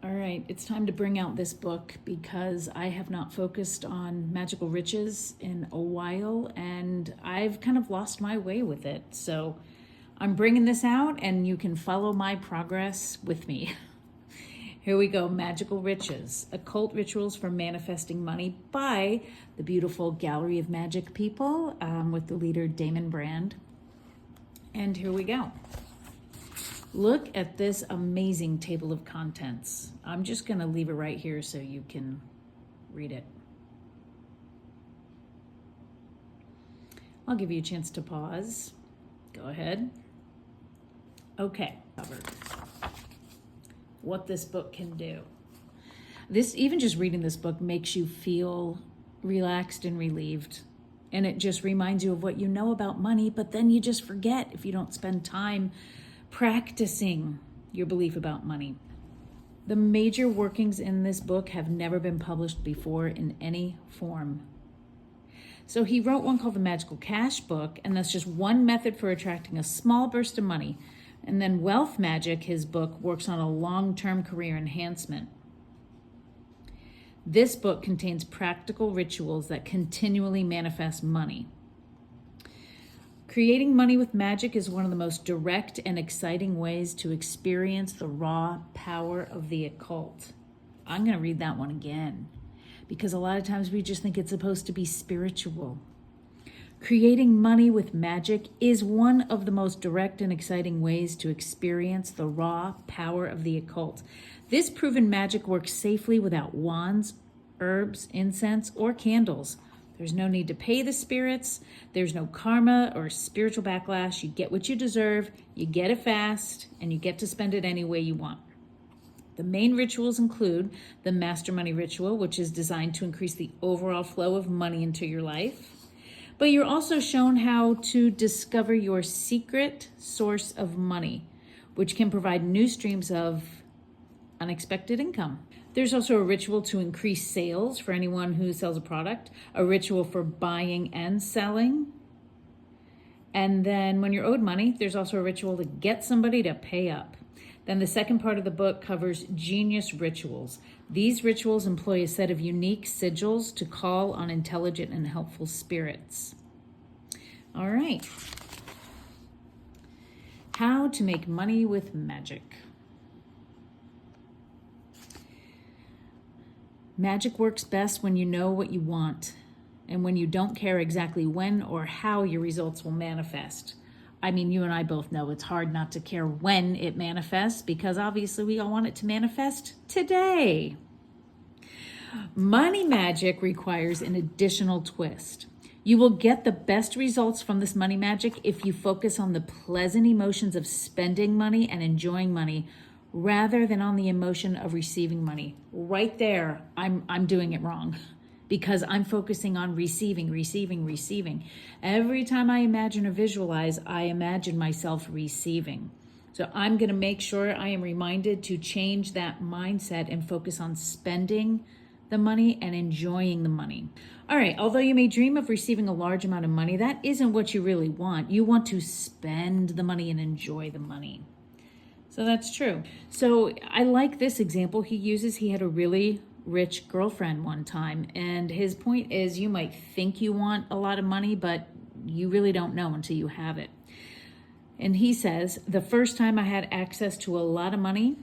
All right, it's time to bring out this book because I have not focused on magical riches in a while and I've kind of lost my way with it. So I'm bringing this out and you can follow my progress with me. Here we go, Magical Riches, Occult Rituals for Manifesting Money by the beautiful Gallery of Magic people with the leader Damon Brand. And here we go. Look at this amazing table of contents. I'm just going to leave it right here so you can read it. I'll give you a chance to pause. Go ahead. Okay, covered. What this book can do. Even just reading this book makes you feel relaxed and relieved. And it just reminds you of what you know about money, but then you just forget if you don't spend time practicing your belief about money. The major workings in this book have never been published before in any form. So he wrote one called the Magical Cash Book, and that's just one method for attracting a small burst of money. And then Wealth Magic, his book, works on a long-term career enhancement. This book contains practical rituals that continually manifest money. Creating money with magic is one of the most direct and exciting ways to experience the raw power of the occult. I'm going to read that one again because a lot of times we just think it's supposed to be spiritual. Creating money with magic is one of the most direct and exciting ways to experience the raw power of the occult. This proven magic works safely without wands, herbs, incense, or candles. There's no need to pay the spirits. There's no karma or spiritual backlash. You get what you deserve, you get it fast, and you get to spend it any way you want. The main rituals include the Master Money Ritual, which is designed to increase the overall flow of money into your life. But you're also shown how to discover your secret source of money, which can provide new streams of unexpected income. There's also a ritual to increase sales for anyone who sells a product, a ritual for buying and selling. And then when you're owed money, there's also a ritual to get somebody to pay up. Then the second part of the book covers genius rituals. These rituals employ a set of unique sigils to call on intelligent and helpful spirits. All right. How to make money with magic. Magic works best when you know what you want and when you don't care exactly when or how your results will manifest. I mean, you and I both know it's hard not to care when it manifests because obviously we all want it to manifest today. Money magic requires an additional twist. You will get the best results from this money magic if you focus on the pleasant emotions of spending money and enjoying money rather than on the emotion of receiving money. Right there, I'm doing it wrong because I'm focusing on receiving. Every time I imagine or visualize, I imagine myself receiving. So I'm going to make sure I am reminded to change that mindset and focus on spending the money and enjoying the money. All right, although you may dream of receiving a large amount of money, that isn't what you really want. You want to spend the money and enjoy the money. So that's true. So I like this example he uses. He had a really rich girlfriend one time. And his point is you might think you want a lot of money, but you really don't know until you have it. And he says, the first time I had access to a lot of money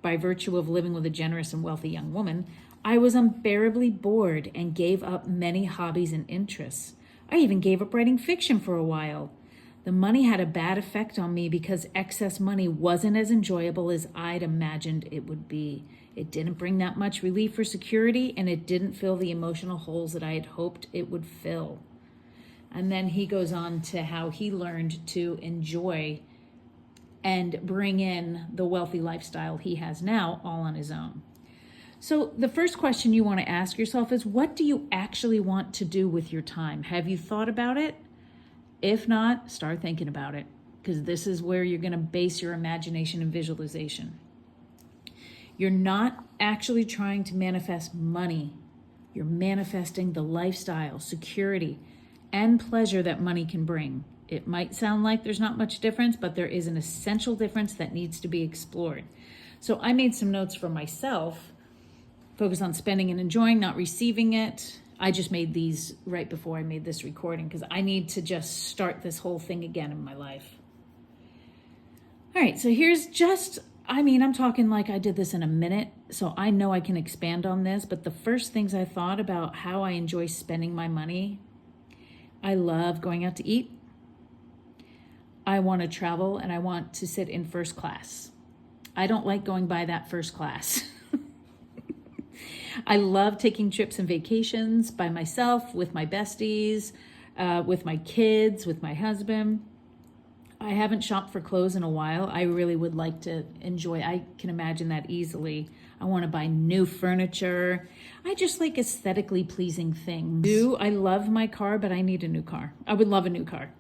by virtue of living with a generous and wealthy young woman, I was unbearably bored and gave up many hobbies and interests. I even gave up writing fiction for a while. The money had a bad effect on me because excess money wasn't as enjoyable as I'd imagined it would be. It didn't bring that much relief or security, and it didn't fill the emotional holes that I had hoped it would fill. And then he goes on to how he learned to enjoy and bring in the wealthy lifestyle he has now all on his own. So the first question you want to ask yourself is, what do you actually want to do with your time? Have you thought about it? If not, start thinking about it, because this is where you're going to base your imagination and visualization. You're not actually trying to manifest money. You're manifesting the lifestyle, security, and pleasure that money can bring. It might sound like there's not much difference, but there is an essential difference that needs to be explored. So I made some notes for myself, focus on spending and enjoying, not receiving it. I just made these right before I made this recording because I need to just start this whole thing again in my life. All right, so here's just, I'm talking like I did this in a minute, so I know I can expand on this, but the first things I thought about how I enjoy spending my money, I love going out to eat. I want to travel and I want to sit in first class. I don't like going by that first class. I love taking trips and vacations by myself, with my besties, with my kids, with my husband. I haven't shopped for clothes in a while. I really would like to enjoy. I can imagine that easily. I want to buy new furniture. I just like aesthetically pleasing things. I love my car, but I need a new car. I would love a new car.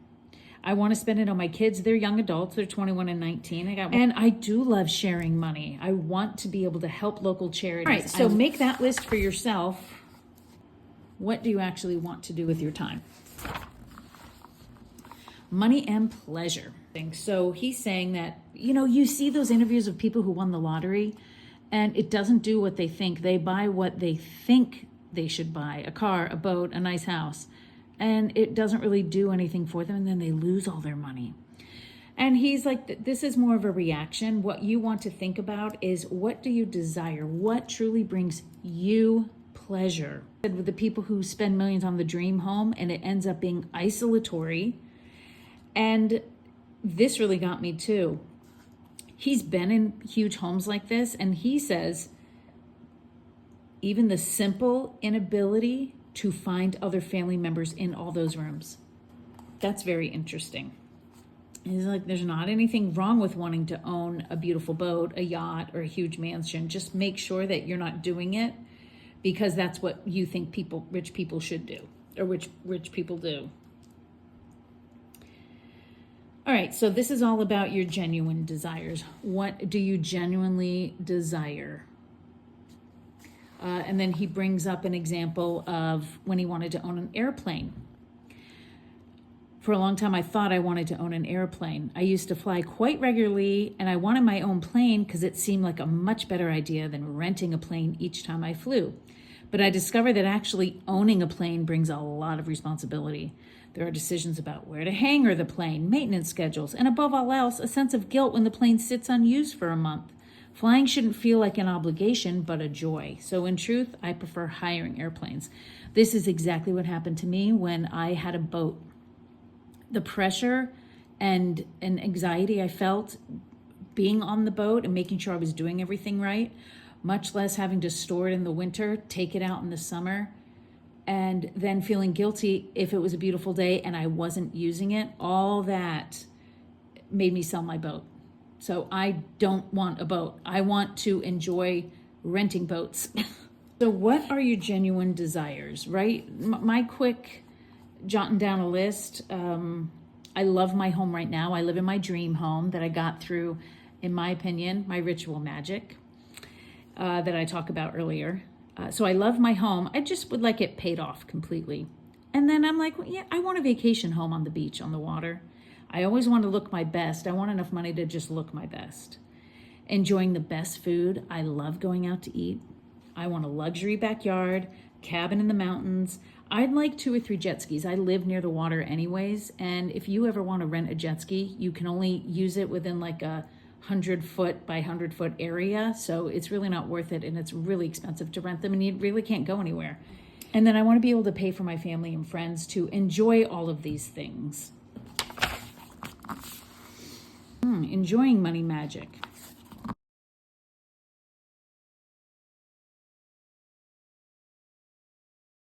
I want to spend it on my kids. They're young adults. They're 21 and 19. And I do love sharing money. I want to be able to help local charities. All right, so make that list for yourself. What do you actually want to do with your time? Money and pleasure. So he's saying that, you see those interviews of people who won the lottery and it doesn't do what they think. They buy what they think they should buy, a car, a boat, a nice house. And it doesn't really do anything for them, and then they lose all their money. And he's like, this is more of a reaction. What you want to think about is, what do you desire? What truly brings you pleasure? With the people who spend millions on the dream home, and it ends up being isolatory. And this really got me too. He's been in huge homes like this, and he says, even the simple inability to find other family members in all those rooms. That's very interesting. He's like, there's not anything wrong with wanting to own a beautiful boat, a yacht, or a huge mansion. Just make sure that you're not doing it because that's what you think rich people should do, or rich people do. All right, so this is all about your genuine desires. What do you genuinely desire? And then he brings up an example of when he wanted to own an airplane. For a long time, I thought I wanted to own an airplane. I used to fly quite regularly, and I wanted my own plane because it seemed like a much better idea than renting a plane each time I flew. But I discovered that actually owning a plane brings a lot of responsibility. There are decisions about where to hangar the plane, maintenance schedules, and above all else, a sense of guilt when the plane sits unused for a month. Flying shouldn't feel like an obligation, but a joy. So in truth, I prefer hiring airplanes. This is exactly what happened to me when I had a boat. The pressure and anxiety I felt being on the boat and making sure I was doing everything right, much less having to store it in the winter, take it out in the summer, and then feeling guilty if it was a beautiful day and I wasn't using it, all that made me sell my boat. So I don't want a boat. I want to enjoy renting boats. So what are your genuine desires, right? My quick jotting down a list. I love my home right now. I live in my dream home that I got through, in my opinion, my ritual magic that I talked about earlier. So I love my home. I just would like it paid off completely. And then I'm like, well, yeah, I want a vacation home on the beach, on the water. I always want to look my best. I want enough money to just look my best. Enjoying the best food. I love going out to eat. I want a luxury backyard, cabin in the mountains. I'd like 2 or 3 jet skis. I live near the water anyways. And if you ever want to rent a jet ski, you can only use it within like a 100-foot by 100-foot area. So it's really not worth it. And it's really expensive to rent them and you really can't go anywhere. And then I want to be able to pay for my family and friends to enjoy all of these things. Enjoying money magic.